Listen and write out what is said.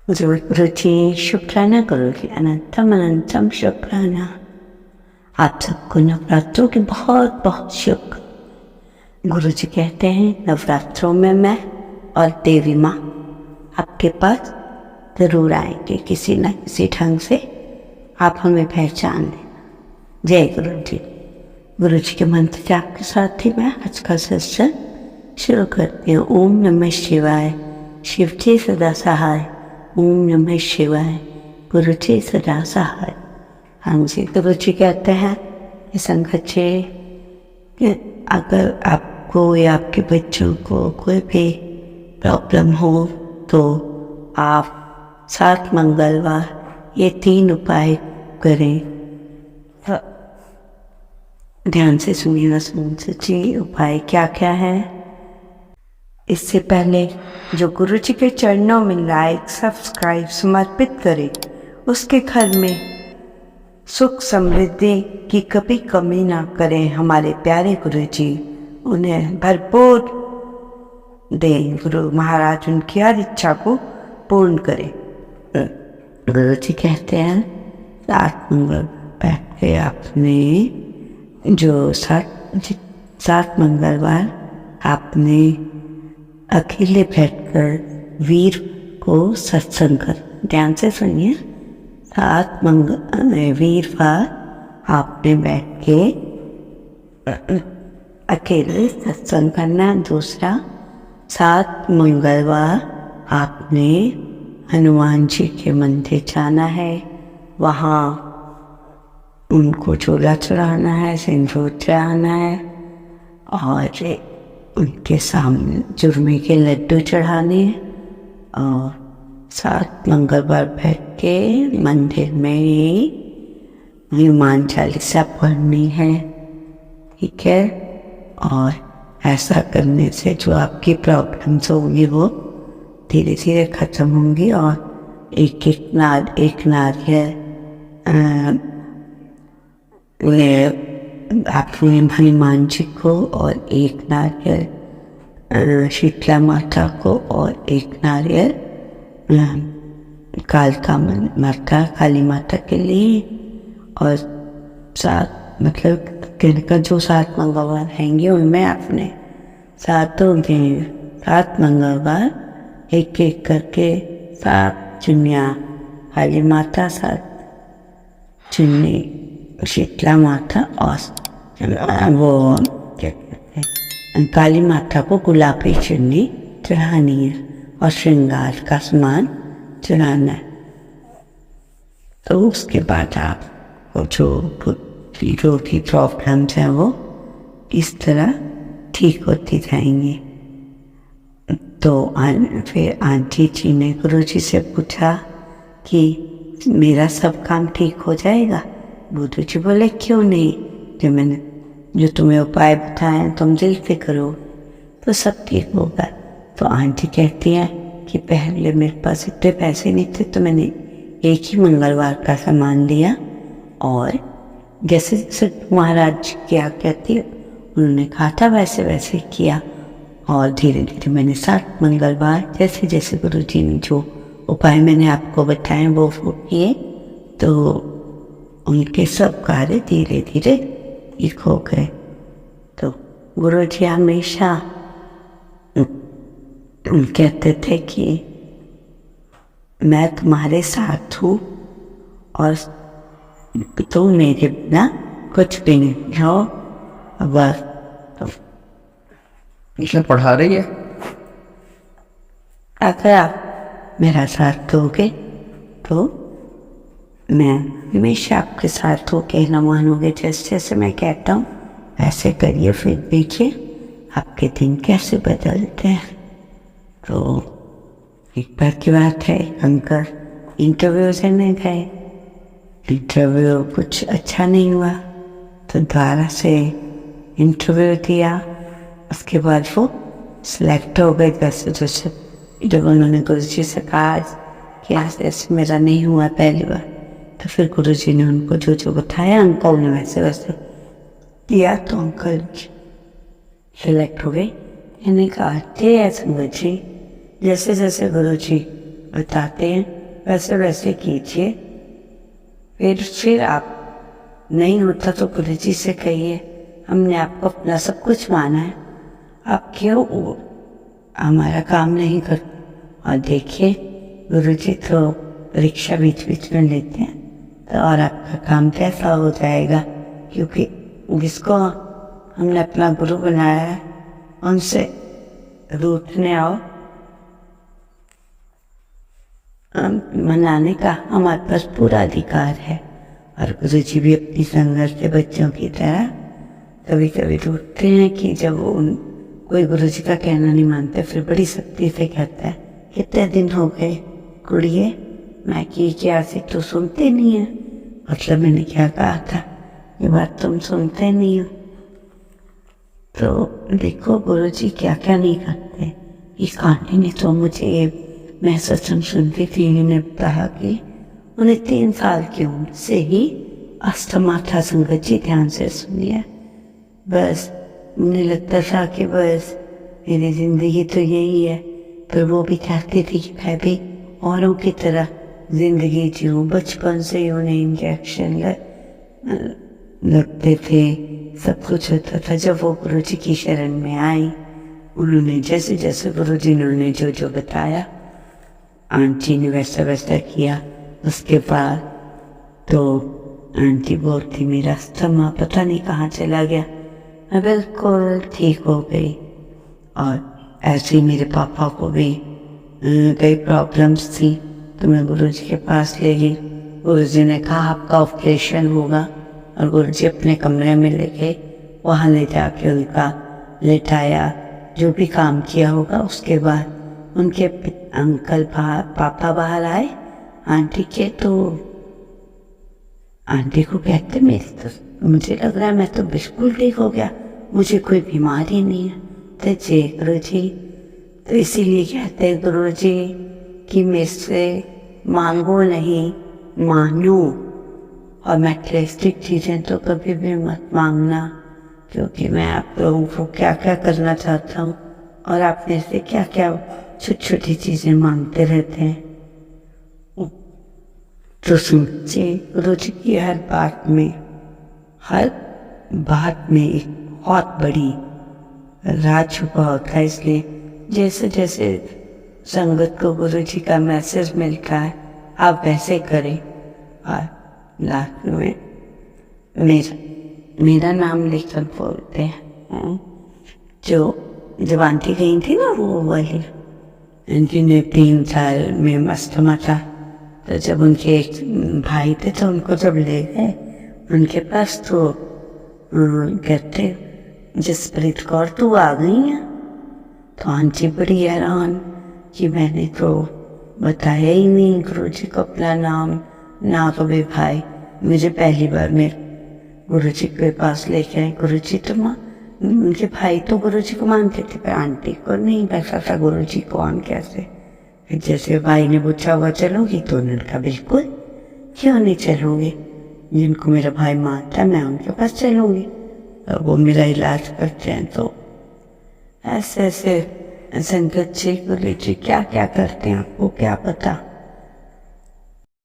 गुरुजी शुक्राना गुरुजी अनंतम अनंतम शुक्राना। आप सबको नवरात्रों के बहुत बहुत शुक्र। गुरुजी कहते हैं नवरात्रों में मैं और देवी माँ आपके पास जरूर आएंगे किसी न किसी ढंग से। आप हमें पहचान लेना। जय गुरुजी। गुरुजी के मंत्र जाप के साथ ही मैं आज का सेशन शुरू करती हूँ। ओम नमः शिवाय। शिव जी सदा सहाय। ओम नमः शिवाय। गुरु जी सदा सहाय। हाँ जी, गुरु जी कहते हैं कि संगत जी कि अगर आपको या आपके बच्चों को कोई भी प्रॉब्लम हो तो आप 7 मंगलवार ये 3 उपाय करें। ध्यान से सुनिएगा संगत जी, उपाय क्या क्या है। इससे पहले जो गुरु जी के चरणों में लाइक सब्सक्राइब समर्पित करे उसके घर में सुख समृद्धि की कभी कमी ना करें। हमारे प्यारे गुरु जी उन्हें भरपूर दें। गुरु महाराज उनकी हर इच्छा को पूर्ण करें। गुरु जी कहते हैं 7 मंगल बैठ के आपने जो 7 मंगलवार आपने अकेले बैठकर वीर को सत्संग कर। ध्यान से सुनिए। 7 वीरवार आपने बैठ के अकेले सत्संग करना। दूसरा 7 मंगलवार आपने हनुमान जी के मंदिर जाना है, वहाँ उनको चूल्हा चढ़ाना है, सिंदूर चढ़ाना है और उनके सामने चूरमे के लड्डू चढ़ाने हैं। और 7 मंगलवार बैठ के मंदिर में हनुमान चालीसा पढ़नी है, ठीक है। और ऐसा करने से जो आपकी प्रॉब्लम्स होंगी वो धीरे धीरे खत्म होंगी। और एक नारियल आपने हनुमान जी को और एक नारियल शीतला माता को और एक नारियल काली माता के लिए। और 7 मतलब का जो 7 मंगलवार रहेंगे उनमें आपने 7 मंगलवार एक एक करके 7 चुन्नियाँ काली माता, 7 चुन्नी शीतला माता और वो क्या कहते हैं काली माता को गुलाबी चुन्नी चढ़ानी है और श्रृंगार का सामान चढ़ाना है। तो उसके बाद आप जो भी प्रॉब्लम्स हैं वो इस तरह ठीक होती जाएंगी। तो फिर आंटी जी ने गुरु जी से पूछा कि मेरा सब काम ठीक हो जाएगा। गुरु जी बोले क्यों नहीं, जो तुम्हें उपाय बताए तुम दिल से करो तो सब ठीक होगा। तो आंटी कहती है कि पहले मेरे पास इतने पैसे नहीं थे तो मैंने एक ही मंगलवार का सामान लिया और जैसे जैसे महाराज क्या कहती उन्होंने कहा था वैसे वैसे किया। और धीरे धीरे मैंने 7 मंगलवार जैसे जैसे गुरु जी ने जो उपाय मैंने आपको बताए वो किए तो उनके सब कार्य धीरे धीरे ठीक हो गए। तो गुरु जी हमेशा कहते थे कि मैं तुम्हारे साथ हूँ और तुम मेरे बिना कुछ भी नहीं हो। बस इसमें पढ़ा रही है। अगर आप मेरा साथ दोगे तो मैं हमेशा आपके साथ हो के न मानोगे। जैसे जैसे मैं कहता हूँ ऐसे करिए, फिर देखिए आपके दिन कैसे बदलते हैं। तो एक बार की बात है, अंकल इंटरव्यू देने गए, इंटरव्यू कुछ अच्छा नहीं हुआ तो दोबारा से इंटरव्यू दिया। उसके बाद वो सिलेक्ट हो गए। जैसे जैसे जब उन्होंने गुरु जी से कहा कि ऐसे मेरा नहीं हुआ पहली बार, तो फिर गुरु जी ने उनको जो जो बताया अंकल ने वैसे वैसे किया तो अंकल सिलेक्ट हो गए। मैंने कहा थे संगत जी जैसे जैसे गुरु जी बताते हैं वैसे वैसे कीजिए। फिर आप नहीं होता तो गुरु जी से कहिए, हमने आपको अपना सब कुछ माना है, आप क्यों हमारा काम नहीं कर। और देखिए गुरु जी तो परीक्षा बीच बीच में लेते हैं, तो और आपका काम कैसा हो जाएगा, क्योंकि जिसको हमने अपना गुरु बनाया है उनसे रूठने आओ मनाने का हमारे पास पूरा अधिकार है। और गुरु जी भी अपनी संघर्ष के बच्चों की तरह कभी कभी रूठते हैं कि जब वो कोई गुरु जी का कहना नहीं मानते, फिर बड़ी सख्ती से कहता है, कितने दिन हो गए कुड़िए, मैं की क्या से तो सुनते नहीं है। मतलब मैंने क्या कहा था, ये बात तुम सुनते नहीं हो। तो देखो गुरु जी क्या क्या नहीं करते। इस आंटी ने तो मुझे, मैं सत्संग सुनती थी, उन्होंने बताया कि उन्हें 3 साल की उम्र से ही अस्थमा था। संगत जी ध्यान से सुनिए। बस मुझे लगता था कि बस मेरी जिंदगी तो यही है, पर वो भी चाहती थी कि मैं भी औरों की तरह जिंदगी जीऊँ। बचपन से ही उन्हें इंजेक्शन लगते थे, सब कुछ होता था। जब वो गुरु जी की शरण में आई, उन्होंने जैसे जैसे गुरु जी ने उन्हें जो जो बताया, आंटी ने वैसा वैसा किया। उसके बाद तो आंटी बोलती मेरा अस्थमा पता नहीं कहाँ चला गया, मैं बिल्कुल ठीक हो गई। और ऐसे ही मेरे पापा को भी कई प्रॉब्लम्स थी, तो मैं गुरु जी के पास ले गई। गुरु जी ने कहा आपका ऑपरेशन होगा, और गुरु जी अपने कमरे में ले गए। वहाँ ले जाके उनका लेटाया, जो भी काम किया होगा। उसके बाद उनके अंकल पापा बाहर आए आंटी के, तो आंटी को कहते मेरी तो मुझे लग रहा है मैं तो बिल्कुल ठीक हो गया, मुझे कोई बीमारी नहीं है। तो जय गुरु जी। तो इसीलिए कहते हैं गुरु जी कि मुझसे मांगो नहीं मानो, और मैटेरियलिस्टिक चीज़ें तो कभी भी मत मांगना, क्योंकि मैं आप लोगों को क्या क्या करना चाहता हूँ और आप मेरे से क्या क्या छोटी छोटी चीज़ें मांगते रहते हैं। तो समझिए गुरु जी की हर बात में एक बहुत बड़ी राज छुपा होता है। इसलिए जैसे जैसे संगत को गुरु जी का मैसेज मिलता है आप वैसे करें। और लास्ट में मेरा नाम लेकर बोलते हैं। जब आंटी गई थी ना, वो वाली आंटी ने 3 साल में अस्थमा था, तो जब उनके एक भाई थे तो उनको जब ले गए उनके पास, तो कहते जसप्रीत कौर तू आ गई है। तो आंटी बड़ी हैरान कि मैंने तो बताया ही नहीं गुरु जी को अपना नाम, ना तो भी भाई। मुझे पहली बार मेरे गुरु जी के पास लेके आए। गुरु जी तो उनके भाई तो गुरु जी को मानते थे, पर आंटी को नहीं बैठा था गुरु जी कौन कैसे। फिर जैसे भाई ने पूछा हुआ चलोगी, तो उन्होंने कहा बिल्कुल, क्यों नहीं चलूँगी, जिनको मेरा भाई मानता है मैं उनके पास चलूँगी, और वो मेरा इलाज करते हैं। तो ऐसे ऐसे संगत जी गुरु जी क्या क्या करते हैं आपको क्या पता।